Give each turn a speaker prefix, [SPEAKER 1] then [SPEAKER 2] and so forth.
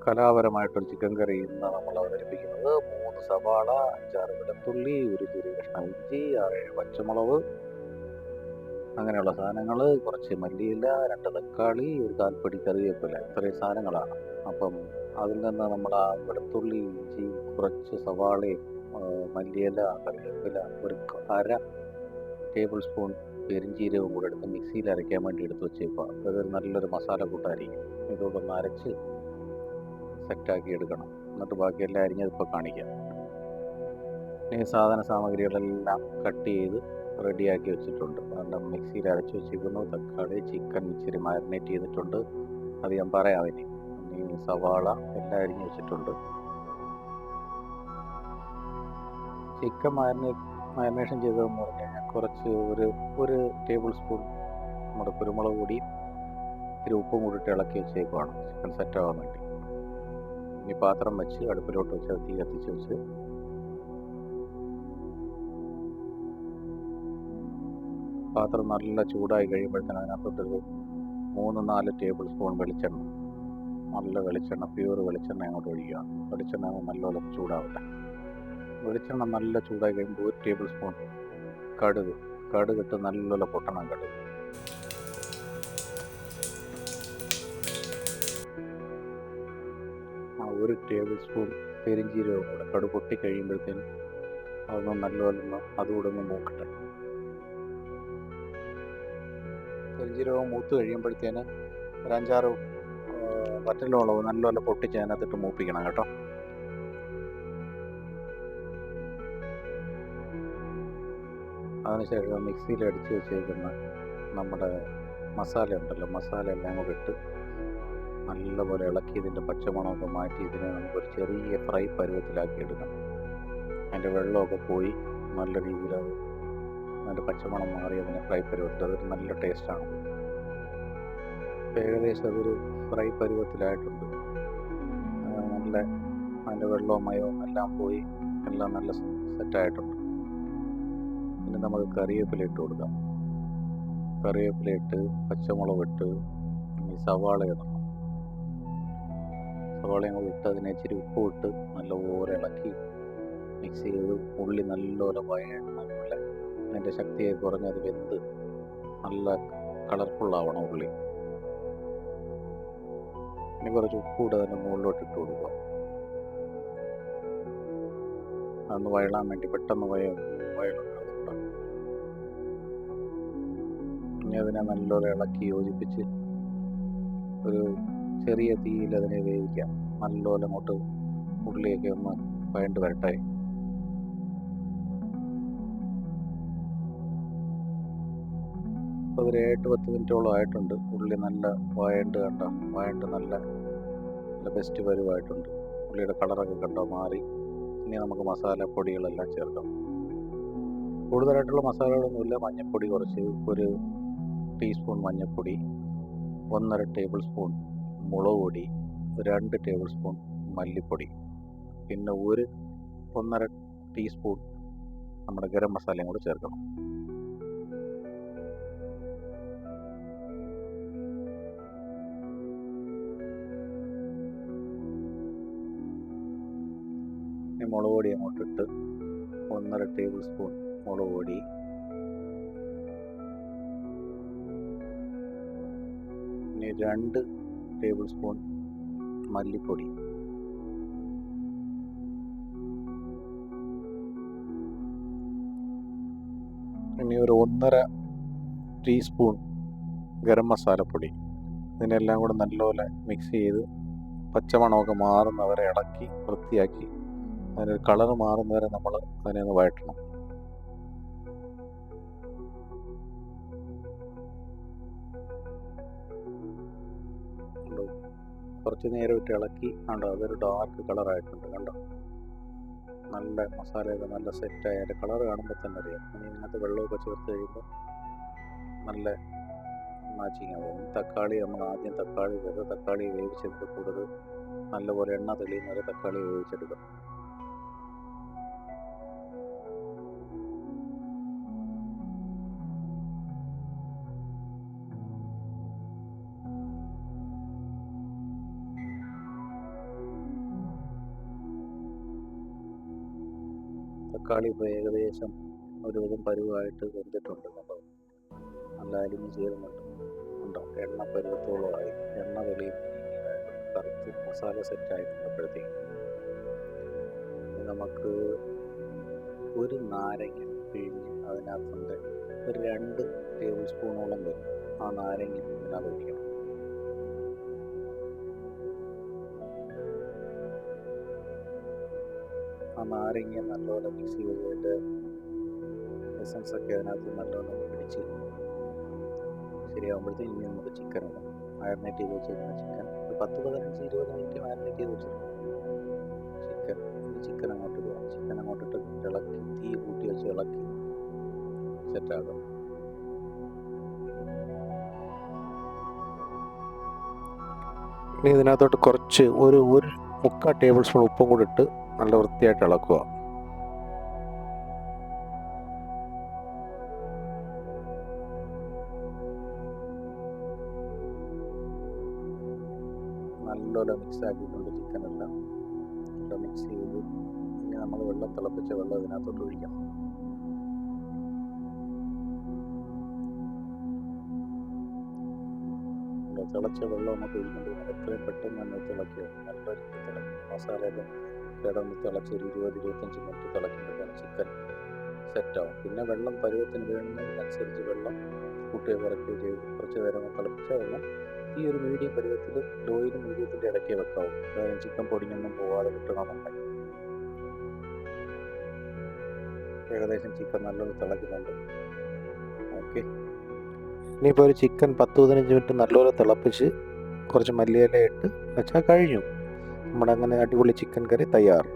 [SPEAKER 1] കലാപരമായിട്ടൊരു chicken കറി ഇന്ന് നമ്മൾ അവതരിപ്പിക്കുന്നത് 3 സവാള, 5-6 വെളുത്തുള്ളി, ഒരു ചെറിയ കഷ്ണം ഇഞ്ചി, 6-7 പച്ചമുളക്, അങ്ങനെയുള്ള സാധനങ്ങൾ, കുറച്ച് മല്ലിയില, 2 തക്കാളി, ഒരു 1/4 പിടി കറിവേപ്പില, ഇത്രയും സാധനങ്ങളാണ്. അപ്പം അതിൽ നിന്ന് നമ്മൾ ആ വെളുത്തുള്ളി, ഇഞ്ചി, കുറച്ച് സവാളയും, മല്ലിയില, കറിവേപ്പില, ഒരു അര ടേബിൾ സ്പൂൺ പെരിഞ്ചീരകവും കൂടെ എടുത്ത് മിക്സിയിൽ അരയ്ക്കാൻ വേണ്ടി എടുത്ത് വെച്ചേക്കുക. അതൊരു നല്ലൊരു മസാല കൂട്ടായിരിക്കും. ഇതോടൊന്ന് അരച്ച് സെറ്റാക്കി എടുക്കണം. എന്നിട്ട് ബാക്കിയെല്ലാം അരിഞ്ഞതിപ്പോൾ കാണിക്കാം. ഈ സാധന സാമഗ്രികളെല്ലാം കട്ട് ചെയ്ത് റെഡിയാക്കി വെച്ചിട്ടുണ്ട്. അതുകൊണ്ട് മിക്സിയിൽ അരച്ച് വെച്ചിരിക്കുന്നു. തക്കാളി, ചിക്കൻ ഇച്ചിരി മാരിനേറ്റ് ചെയ്തിട്ടുണ്ട്. അത് ഞാൻ പറയാം. ഇനി സവാള എല്ലാം അരിഞ്ഞ് വെച്ചിട്ടുണ്ട്. ചിക്കൻ മാരിനേഷൻ ചെയ്തതെന്ന് പറഞ്ഞു കഴിഞ്ഞാൽ കുറച്ച് ഒരു ടേബിൾ സ്പൂൺ നമ്മുടെ കുരുമുളക് പൊടിയും ഇത്തിരി ഉപ്പും കൂടിയിട്ട് ഇളക്കി വെച്ചേക്കുവാണ് ചിക്കൻ സെറ്റാവാൻ വേണ്ടി. ഇനി പാത്രം വെച്ച് അടുപ്പിലോട്ട് വെച്ച് തീ കത്തിച്ച് വെച്ച് പാത്രം നല്ല ചൂടായി കഴിയുമ്പോഴത്തേന് അതിനകത്തോട്ടൊരു 3-4 ടേബിൾ സ്പൂൺ വെളിച്ചെണ്ണ, നല്ല വെളിച്ചെണ്ണ, പ്യൂർ വെളിച്ചെണ്ണ അങ്ങോട്ട് ഒഴിക്കുക. വെളിച്ചെണ്ണ നല്ലപോലെ ചൂടാവട്ടെ. വെളിച്ചെണ്ണ നല്ല ചൂടായി കഴിയുമ്പോൾ 1 ടേബിൾ സ്പൂൺ കടുകിട്ട് നല്ലപോലെ പൊട്ടണം. കടുക് ആ 1 ടേബിൾ സ്പൂൺ പെരിഞ്ചീരകവും കൂടെ കടുക് പൊട്ടി കഴിയുമ്പോഴത്തേനും അതൊന്ന് നല്ലപോലെ അതുകൂടെ ഒന്ന് മൂക്കട്ടെ. പെരിഞ്ചീരകം മൂത്ത് കഴിയുമ്പോഴത്തേന് ഒരു 5-6 വറ്റൽമുളക് നല്ലപോലെ പൊട്ടിച്ച് അതിനകത്തിട്ട് മൂപ്പിക്കണം കേട്ടോ. അതിനുശേഷം മിക്സിയിൽ അടിച്ച് വെച്ചേക്കുന്ന നമ്മുടെ മസാല ഉണ്ടല്ലോ, മസാല എല്ലാം കൂടെ ഇട്ട് നല്ലപോലെ ഇളക്കി ഇതിൻ്റെ പച്ചമണമൊക്കെ മാറ്റി ഇതിനെ നമുക്കൊരു ചെറിയ ഫ്രൈ പരുവത്തിലാക്കി എടുക്കണം. അതിൻ്റെ വെള്ളമൊക്കെ പോയി നല്ല രീതിയിൽ അതിൻ്റെ പച്ചമണം മാറി അതിനെ ഫ്രൈ പരുവത്തിൽ അതൊരു നല്ല ടേസ്റ്റാണ്. ഏകദേശം അതൊരു ഫ്രൈ പരുവത്തിലായിട്ടുണ്ട്. നല്ല അതിൻ്റെ വെള്ളവും മയവും എല്ലാം പോയി എല്ലാം നല്ല സെറ്റായിട്ടുണ്ട്. പിന്നെ നമുക്ക് കറിവേപ്പില ഇട്ട് കൊടുക്കാം. കറിവേപ്പില ഇട്ട് പച്ചമുളക് ഇട്ട് ഈ സവാളയും കൂടി ഇട്ട് അതിനെ ഇച്ചിരി ഉപ്പ് ഇട്ട് നല്ലപോലെ ഇളക്കി മിക്സ് ചെയ്ത് ഉള്ളി നല്ലപോലെ വഴണ്ട് അതിൻ്റെ ശക്തിയെ കുറഞ്ഞ് അത് വെന്ത് നല്ല കളർഫുള്ളാവണം ഉള്ളി. ഇനി കുറച്ച് ഉപ്പ് കൂടെ അതിൻ്റെ മുകളിലോട്ട് ഇട്ട് കൊടുക്കുക. അതൊന്ന് വഴലാൻ വേണ്ടി പെട്ടെന്ന് വയലുണ്ടാകും. ഇനി അതിനെ നല്ലപോലെ ഇളക്കി യോജിപ്പിച്ച് ഒരു ചെറിയ തീയിൽ അതിനെ വേവിക്കാം. നല്ലപോലെ അങ്ങോട്ട് ഉള്ളിയൊക്കെ ഒന്ന് വഴണ്ട് വരട്ടെ. ഇപ്പോൾ ഒരു 8-10 മിനിറ്റോളം ആയിട്ടുണ്ട്. ഉള്ളി നല്ല വഴണ്ട് നല്ല ബെസ്റ്റ് പരുവായിട്ടുണ്ട്. ഉള്ളിയുടെ കളറൊക്കെ കണ്ടോ മാറി. ഇനി നമുക്ക് മസാലപ്പൊടികളെല്ലാം ചേർക്കാം. കൂടുതലായിട്ടുള്ള മസാലകളൊന്നുമില്ല. മഞ്ഞൾപ്പൊടി കുറച്ച്, 1 ടീസ്പൂൺ മഞ്ഞൾപ്പൊടി, 1.5 ടേബിൾ സ്പൂൺ മുളക് പൊടി, 2 ടേബിൾ സ്പൂൺ മല്ലിപ്പൊടി, പിന്നെ 1.5 ടീസ്പൂൺ നമ്മുടെ ഗരം മസാലയും കൂടെ ചേർക്കണം. ഈ മുളക് പൊടി അങ്ങോട്ടിട്ട് 1.5 ടേബിൾ സ്പൂൺ മുളക് പൊടി, ഇനി 2 ടേബിൾ സ്പൂൺ മല്ലിപ്പൊടി, ഇനി ഒരു 1.5 ടീസ്പൂൺ ഗരം മസാലപ്പൊടി. ഇതിനെല്ലാം കൂടെ നല്ലപോലെ മിക്സ് ചെയ്ത് പച്ചമണമൊക്കെ മാറുന്നവരെ ഇളക്കി വൃത്തിയാക്കി അതിനൊരു കളർ മാറുന്നവരെ നമ്മൾ അതിനെ ഒന്ന് വഴറ്റണം. കുറച്ച് നേരം ഇട്ട് ഇളക്കി കണ്ടോ, അതൊരു ഡാർക്ക് കളറായിട്ടുണ്ട്. കണ്ടോ, നല്ല മസാലയൊക്കെ നല്ല സെറ്റായി. അതിൻ്റെ കളർ കാണുമ്പോൾ തന്നെ അറിയാം. ഇനി ഇതിനകത്ത് വെള്ളമൊക്കെ ചേർത്ത് കഴിയുമ്പോൾ നല്ല മാച്ചിങ് ആവും. തക്കാളി നമ്മൾ ആദ്യം തക്കാളി വേവിച്ചെടുത്ത് കൂടുതൽ നല്ലപോലെ എണ്ണ തെളിയുന്നവരെ തക്കാളി വേവിച്ചെടുക്കും. തക്കാളി ഇപ്പോൾ ഏകദേശം ഒരുവിധം പരുവായിട്ട് വെന്തിട്ടുണ്ട് കേട്ടോ. നല്ല അരിഞ്ഞ് ചേരുന്നുണ്ട്. ഉണ്ടോ, എണ്ണ പരുവത്തോളമായി, എണ്ണ തെളിയുന്ന രീതിയിലായിട്ട് കറുത്ത് മസാല സെറ്റായിട്ടുള്ളപ്പോഴത്തേക്കും നമുക്ക് ഒരു നാരങ്ങ പിഴിഞ്ഞ് അതിനകത്തുണ്ട് ഒരു 2 ടേബിൾ സ്പൂണോളം വരും. ആ നാരങ്ങ ഇതിനകത്ത് ഒഴിക്കണം. ആ നാരങ്ങ നല്ലപോലെ മിക്സ് ചെയ്തതിൻ്റെ എസൻസ് ഒക്കെ അതിനകത്ത് നല്ലപോലെ പിടിച്ച് ശരിയാകുമ്പോഴത്തേക്ക് ഇനി നമുക്ക് ചിക്കൻ ഇടാം. മാരിനേറ്റ് ചെയ്ത് വെച്ചിരിക്കുന്ന ചിക്കൻ ഒരു 10-15-20 മിനിറ്റ് മാരിനേറ്റ് ചെയ്ത് വെച്ചിരിക്കും ചിക്കൻ അങ്ങോട്ട് ഇടുക. ചിക്കൻ അങ്ങോട്ടിട്ട് ഇളക്കി, തീ കൂട്ടി വെച്ച് ഇളക്കി സെറ്റാക്കാം. ഇനി ഇതിനകത്തോട്ട് കുറച്ച് ഒരു 1/4 ടേബിൾ സ്പൂൺ ഉപ്പും കൂടി ഇട്ട് നല്ല വൃത്തിയായിട്ട് ഇളക്കുക. നല്ലപോലെ മിക്സ് ആക്കിയിട്ടുണ്ട് ചിക്കനെല്ലാം. നല്ല മിക്സ് ചെയ്ത് ഇനി നമ്മൾ തിളപ്പിച്ച വെള്ളം ഇതിനകത്തോട്ട് ഒഴിക്കണം. തിളച്ച വെള്ളം നമുക്ക് ഒഴിക്കുമ്പോൾ എത്രയും പെട്ടെന്ന് തന്നെ തിളക്കുക. നല്ല രീതിയിൽ തിളക്കും. മസാലയെല്ലാം കിടന്ന് തിളച്ച് ഒരു 20-25 മിനിറ്റ് തിളക്കുമ്പോഴാണ് ചിക്കൻ സെറ്റാവും. പിന്നെ വെള്ളം പരുവത്തിന് വേണ്ടുന്നതിനനുസരിച്ച് വെള്ളം കൂട്ടുകയോ കുറയ്ക്കുകയോ ചെയ്ത് കുറച്ച് നേരം തിളപ്പിച്ച വെള്ളം ഈ ഒരു മീഡിയം പരുവത്തിൽ, ലോയിലും മീഡിയത്തിൻ്റെ ഇടയ്ക്ക് വെക്കാവും. അതായത് ചിക്കൻ പൊടിഞ്ഞൊന്നും പോവാതെ കിട്ടണമെന്നുണ്ടെങ്കിൽ. ഏകദേശം ചിക്കൻ നല്ലോണം തിളക്കുന്നുണ്ട്. ഓക്കെ, ഇനിയിപ്പോൾ ഒരു ചിക്കൻ 10-15 മിനിറ്റ് നല്ലപോലെ തിളപ്പിച്ച് കുറച്ച് മല്ലിയില ഇട്ട് വെച്ചാൽ കഴിഞ്ഞു. നമ്മുടെ അങ്ങനെ അടിപൊളി ചിക്കൻ കറി തയ്യാറ്.